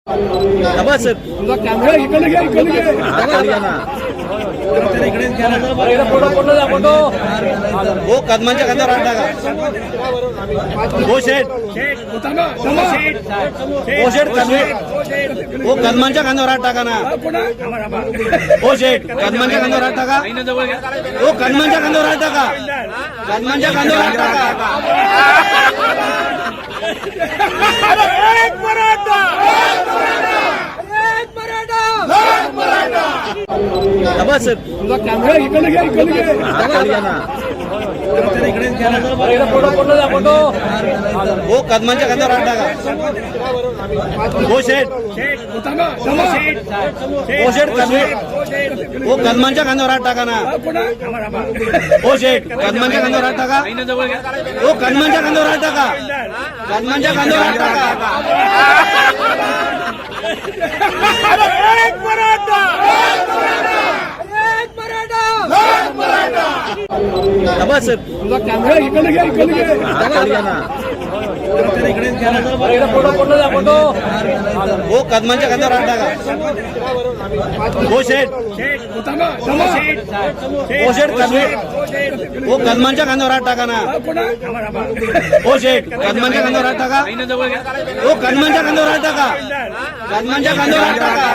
बस तुझा कॅमेरा इकडे घ्या ना. हो कदमांच्या खांद्यावर हात टाका. हो शेठ हो शेठ हो कदमांच्या खांद्यावर हात टाका ना. हो शेठ कदमांच्या खांद्यावर हात टाका. हो कदमांच्या खांद्यावर हात टाका. कदमांच्या खांद्यावर हात टाका. बस तुझा कॅमेरा इकडे घ्या ना. हो कदमांच्या खांद्यावर हात टाका. हो शेठ हो शेठ हो कदमांच्या खांद्यावर हात टाका ना. हो शेठ कदमांच्या खांद्यावर हात टाका. हो कदमांच्या खांद्यावर हात टाका. कदमांच्या खांद्यावर हात टाका. बस तुझा कॅमेरा इकडे घ्या ना. हो कदमांच्या खांद्यावर हात टाका. हो शेठ हो शेठ हो कदमांच्या खांद्यावर हात टाका ना. हो शेठ कदमांच्या खांद्यावर हात टाका. हो कदमांच्या खांद्यावर हात टाका. कदमांच्या खांद्यावर हात टाका.